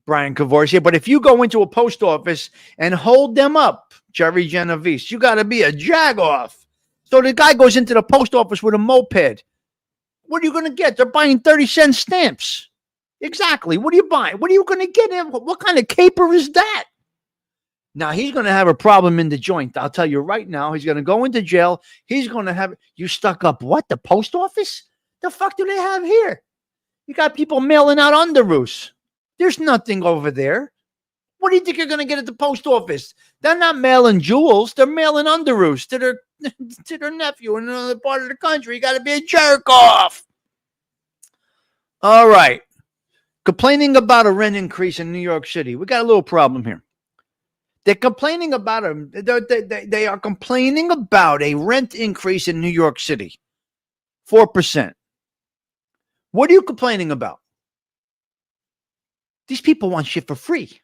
Brian Cavorsia. But if you go into a post office and hold them up, Jerry Genovese, you got to be a jag-off. So the guy goes into the post office with a moped. What are you going to get? They're buying 30-cent stamps. Exactly. What are you buying? What are you going to get? What kind of caper is that? Now, he's going to have a problem in the joint. I'll tell you right now. He's going to go into jail. He's going to have... You stuck up what? The post office? The fuck do they have here? You got people mailing out underoos. There's nothing over there. What do you think you're going to get at the post office? They're not mailing jewels. They're mailing underoos to their nephew in another part of the country. You got to be a jerk off. All right. Complaining about a rent increase in New York City. We got a little problem here. They're complaining about they are complaining about a rent increase in New York City. 4%. What are you complaining about? These people want shit for free.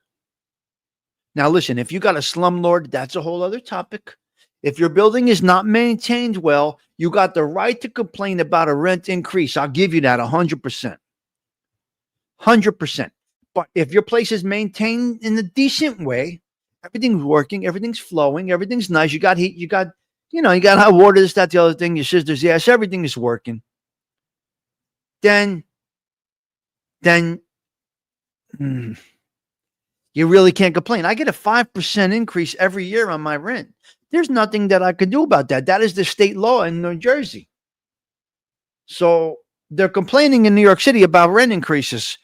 Now, listen, if you got a slumlord, that's a whole other topic. If your building is not maintained well, you got the right to complain about a rent increase. I'll give you that 100%. 100%. But if your place is maintained in a decent way, everything's working, everything's flowing, everything's nice. You got heat, you got hot water, this, that, the other thing, your sister's, yes, everything is working. Then you really can't complain. I get a 5% increase every year on my rent. There's nothing that I can do about that. That is the state law in New Jersey. So they're complaining in New York City about rent increases.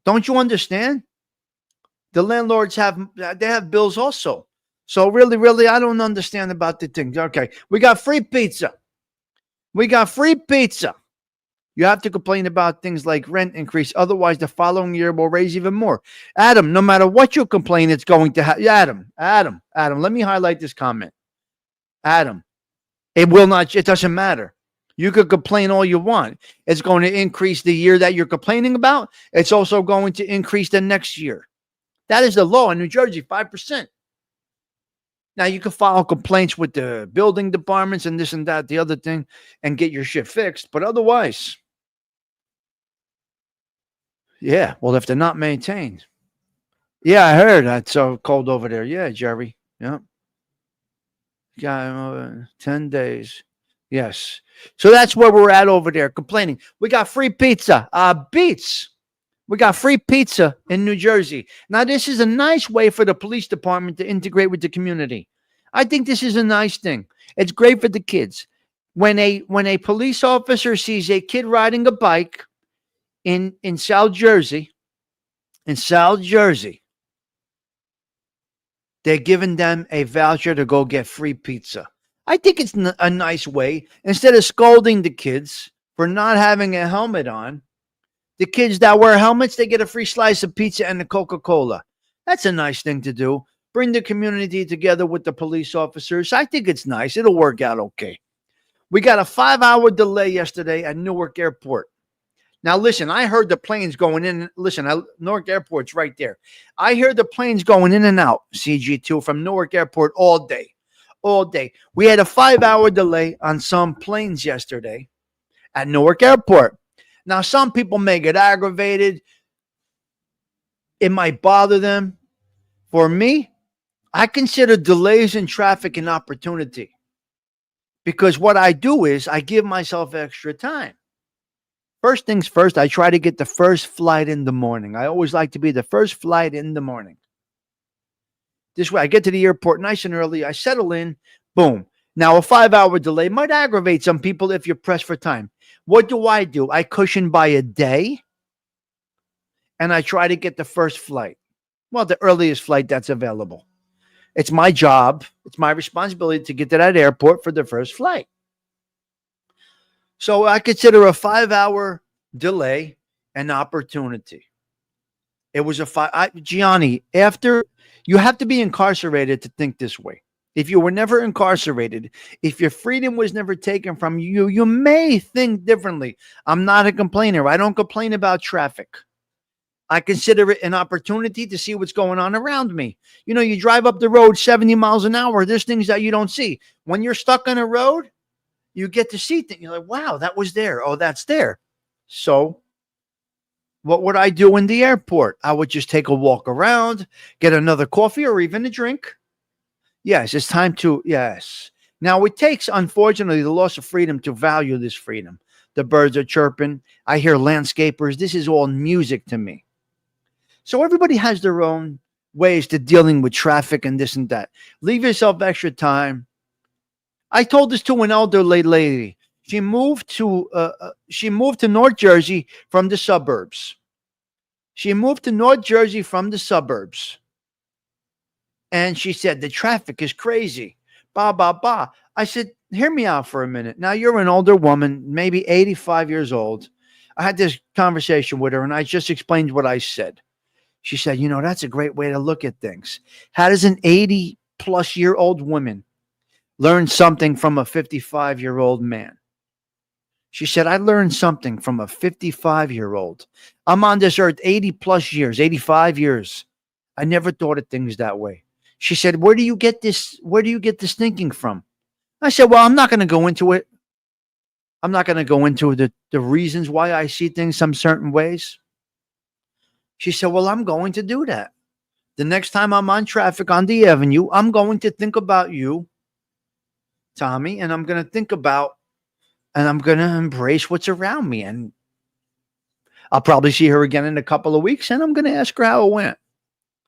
Don't you understand? The landlords have bills also. So really, I don't understand about the things. Okay, we got free pizza. We got free pizza. You have to complain about things like rent increase. Otherwise, the following year will raise even more. Adam, no matter what you complain, it's going to happen. Adam, let me highlight this comment. Adam, it will not, it doesn't matter. You could complain all you want. It's going to increase the year that you're complaining about. It's also going to increase the next year. That is the law in New Jersey, 5%. Now, you can file complaints with the building departments and this and that, the other thing, and get your shit fixed. But otherwise, yeah, well, if they're not maintained. Yeah, I heard that's so cold over there. Yeah, Jerry. Yeah. Got 10 days. Yes. So that's where we're at over there, complaining. We got free pizza. Beats. We got free pizza in New Jersey. Now, this is a nice way for the police department to integrate with the community. I think this is a nice thing. It's great for the kids. When a police officer sees a kid riding a bike in South Jersey, they're giving them a voucher to go get free pizza. I think it's a nice way. Instead of scolding the kids for not having a helmet on, the kids that wear helmets, they get a free slice of pizza and a Coca-Cola. That's a nice thing to do. Bring the community together with the police officers. I think it's nice. It'll work out okay. We got a 5-hour delay yesterday at Newark Airport. Now, listen, I heard the planes going in. Listen, Newark Airport's right there. I hear the planes going in and out, CG2, from Newark Airport all day. All day. We had a 5-hour delay on some planes yesterday at Newark Airport. Now, some people may get aggravated. It might bother them. For me, I consider delays in traffic an opportunity. Because what I do is I give myself extra time. First things first, I try to get the first flight in the morning. I always like to be the first flight in the morning. This way, I get to the airport nice and early. I settle in. Boom. Now, a 5-hour delay might aggravate some people if you're pressed for time. What do? I cushion by a day, and I try to get the first flight. Well, the earliest flight that's available. It's my job. It's my responsibility to get to that airport for the first flight. So I consider a 5-hour delay an opportunity. It was Gianni, after you have to be incarcerated to think this way. If you were never incarcerated, if your freedom was never taken from you, you may think differently. I'm not a complainer. I don't complain about traffic. I consider it an opportunity to see what's going on around me. You know, you drive up the road 70 miles an hour. There's things that you don't see. When you're stuck on a road, you get to see things. You're like, wow, that was there. Oh, that's there. So what would I do in the airport? I would just take a walk around, get another coffee or even a drink. Yes, it's time to, yes. Now, it takes, unfortunately, the loss of freedom to value this freedom. The birds are chirping. I hear landscapers. This is all music to me. So everybody has their own ways to dealing with traffic and this and that. Leave yourself extra time. I told this to an elderly lady. She moved to North Jersey from the suburbs. And she said, the traffic is crazy. Bah, bah, bah. I said, hear me out for a minute. Now, you're an older woman, maybe 85 years old. I had this conversation with her, and I just explained what I said. She said, you know, that's a great way to look at things. How does an 80-plus-year-old woman learn something from a 55-year-old man? She said, I learned something from a 55-year-old. I'm on this earth 80-plus years, 85 years. I never thought of things that way. She said, where do you get this thinking from? I said, well, I'm not going to go into it. I'm not going to go into the reasons why I see things some certain ways. She said, well, I'm going to do that. The next time I'm on traffic on the avenue, I'm going to think about you, Tommy, and I'm going to embrace what's around me. And I'll probably see her again in a couple of weeks, and I'm going to ask her how it went.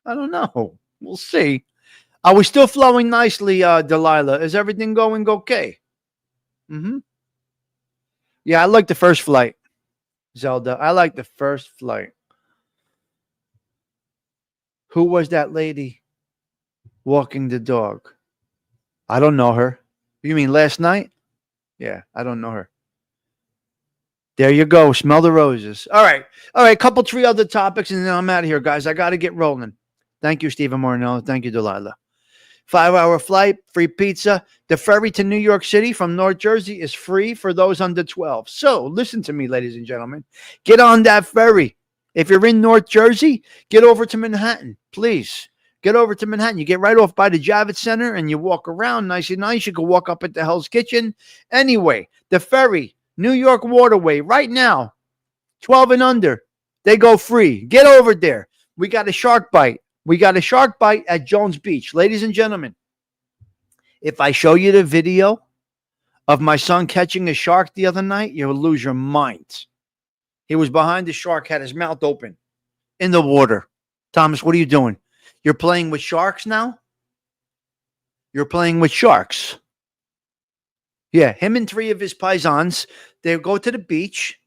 I don't know. We'll see. Are we still flowing nicely, Delilah? Is everything going okay? Mm-hmm. Yeah, I like the first flight, Zelda. I like the first flight. Who was that lady walking the dog? I don't know her. You mean last night? Yeah, I don't know her. There you go. Smell the roses. All right. All right. Couple, three other topics, and then I'm out of here, guys. I got to get rolling. Thank you, Stephen Mornello. Thank you, Delilah. 5-hour flight, free pizza. The ferry to New York City from North Jersey is free for those under 12. So listen to me, ladies and gentlemen. Get on that ferry. If you're in North Jersey, get over to Manhattan, please. Get over to Manhattan. You get right off by the Javits Center and you walk around nice and nice. You can walk up at the Hell's Kitchen. Anyway, the ferry, New York Waterway, right now, 12 and under, they go free. Get over there. We got a shark bite. We got a shark bite at Jones Beach. Ladies and gentlemen, if I show you the video of my son catching a shark the other night, you'll lose your mind. He was behind the shark, had his mouth open in the water. Thomas, what are you doing? You're playing with sharks now? You're playing with sharks. Yeah, him and three of his paisans, they go to the beach.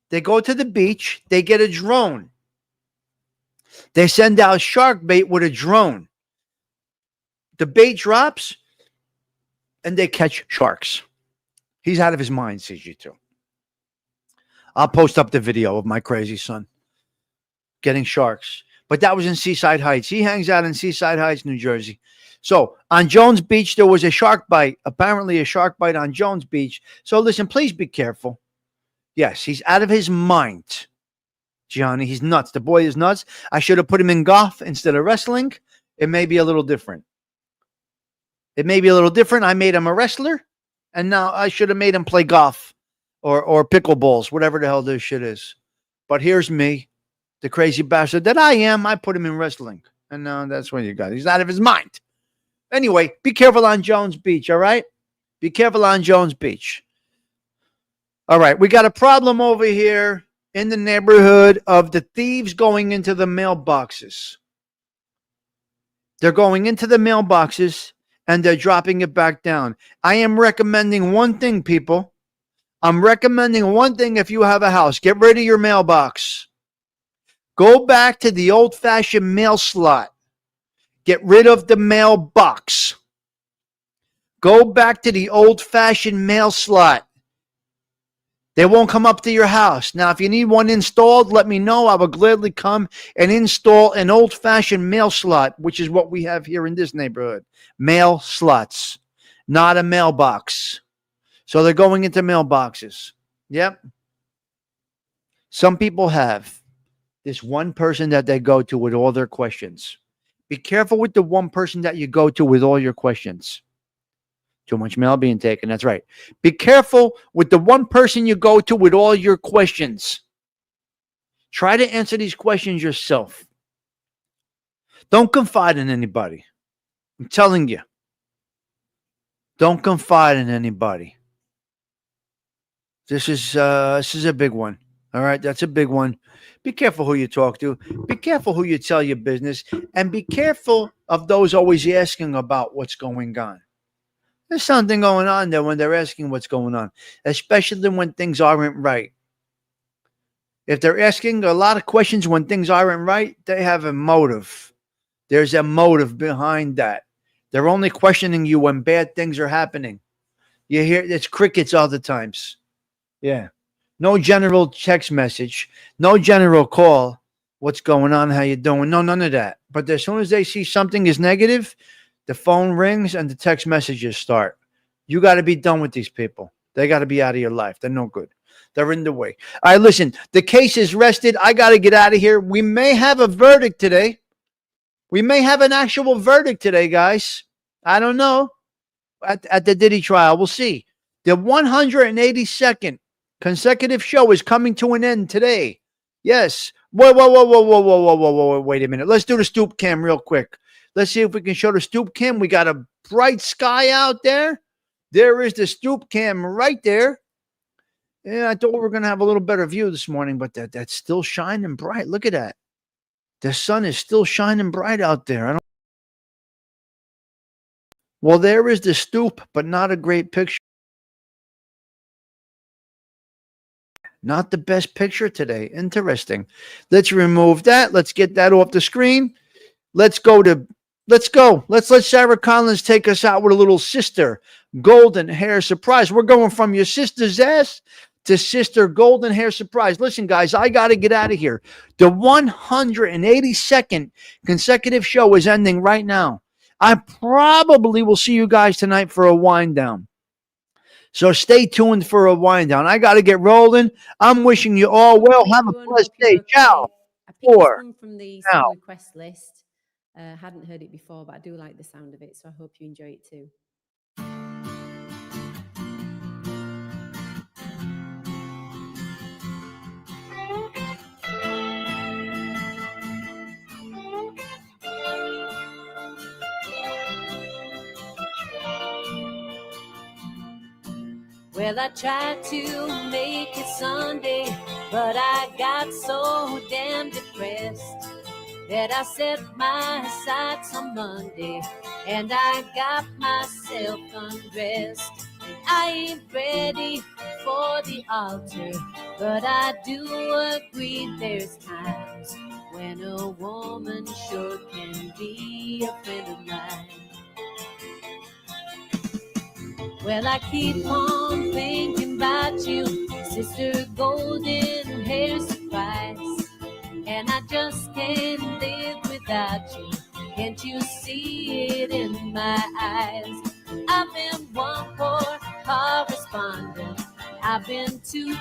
They go to the beach. They get a drone. They send out shark bait with a drone. The bait drops, and they catch sharks. He's out of his mind, CG2. I'll post up the video of my crazy son getting sharks. But that was in Seaside Heights. He hangs out in Seaside Heights, New Jersey. So on Jones Beach, there was a shark bite. Apparently a shark bite on Jones Beach. So listen, please be careful. Yes, he's out of his mind. Gianni, he's nuts. The boy is nuts. I should have put him in golf instead of wrestling. It may be a little different. It may be a little different. I made him a wrestler, and now I should have made him play golf or pickleballs, whatever the hell this shit is. But here's me, the crazy bastard that I am. I put him in wrestling, and now that's what you got. He's out of his mind. Anyway, be careful on Jones Beach, all right? Be careful on Jones Beach. All right, we got a problem over here in the neighborhood of the thieves going into the mailboxes. They're going into the mailboxes and they're dropping it back down. I am recommending one thing, people. I'm recommending one thing if you have a house. Get rid of your mailbox. Go back to the old-fashioned mail slot. Get rid of the mailbox. Go back to the old-fashioned mail slot. They won't come up to your house. Now, if you need one installed, let me know. I will gladly come and install an old-fashioned mail slot, which is what we have here in this neighborhood. Mail slots, not a mailbox. So they're going into mailboxes. Yep. Some people have this one person that they go to with all their questions. Be careful with the one person that you go to with all your questions. Too much mail being taken. That's right. Be careful with the one person you go to with all your questions. Try to answer these questions yourself. Don't confide in anybody. I'm telling you. Don't confide in anybody. This is a big one. All right, that's a big one. Be careful who you talk to. Be careful who you tell your business. And be careful of those always asking about what's going on. There's something going on there when they're asking what's going on, especially when things aren't right. If they're asking a lot of questions when things aren't right, they have a motive. There's a motive behind that. They're only questioning you when bad things are happening. You hear it's crickets all the times. Yeah. No general text message. No general call. What's going on? How you doing? No, none of that. But as soon as they see something is negative, the phone rings and the text messages start. You got to be done with these people. They got to be out of your life. They're no good. They're in the way. All right, listen. The case is rested. I got to get out of here. We may have a verdict today. We may have an actual verdict today, guys. I don't know. At the Diddy trial, we'll see. The 182nd consecutive show is coming to an end today. Yes. Whoa. Wait a minute. Let's do the stoop cam real quick. Let's see if we can show the stoop cam. We got a bright sky out there. There is the stoop cam right there. Yeah, I thought we were going to have a little better view this morning, but that's still shining bright. Look at that. The sun is still shining bright out there. Well, there is the stoop, but not a great picture. Not the best picture today. Interesting. Let's remove that. Let's get that off the screen. Let's go. Let's let Sarah Collins take us out with a little Sister Golden Hair Surprise. We're going from your sister's ass to Sister Golden Hair Surprise. Listen, guys, I got to get out of here. The 182nd consecutive show is ending right now. I probably will see you guys tonight for a wind down. So stay tuned for a wind down. I got to get rolling. I'm wishing you all well. Have a blessed day. Ciao. I picked this Four. one from the Now. song request list. Hadn't heard it before, but I do like the sound of it, so I hope you enjoy it too. Well, I tried to make it Sunday, but I got so damn depressed that I set my sights on Monday and I got myself undressed. I ain't ready for the altar, but I do agree there's times when a woman sure can be a friend of mine. Well, I keep on thinking about you, Sister Golden Hair Surprise, and I just can't live without you. Can't you see it in my eyes? I've been one poor correspondent. I've been too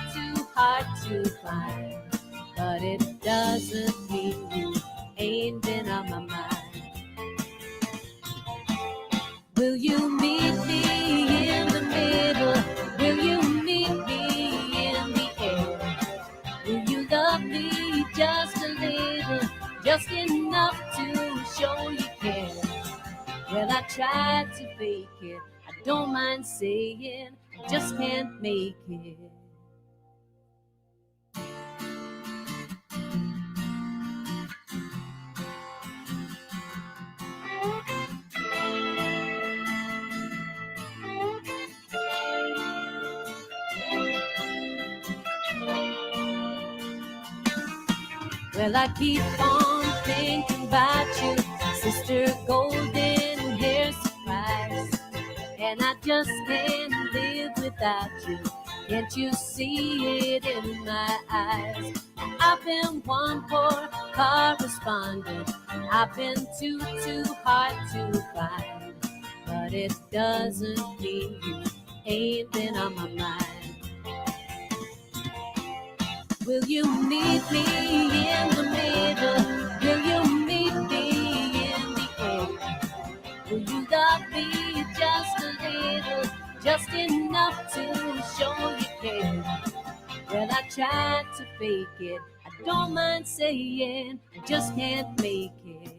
hard to find, but it doesn't mean you ain't been on my mind. Will you meet me in the middle? Will you meet me in the air? Will you love me just a little, just enough to show you care? Well, I tried to fake it, I don't mind saying, I just can't make it. Well, I keep on thinking about you, Sister Golden Hair Surprise, and I just can't live without you. Can't you see it in my eyes? I've been one poor correspondent. I've been too hard to find, but it doesn't mean you ain't been on my mind. Will you meet me in the middle? Will you meet me in the air? Will you love me just a little, just enough to show you care? Well, I tried to fake it, I don't mind saying, I just can't make it.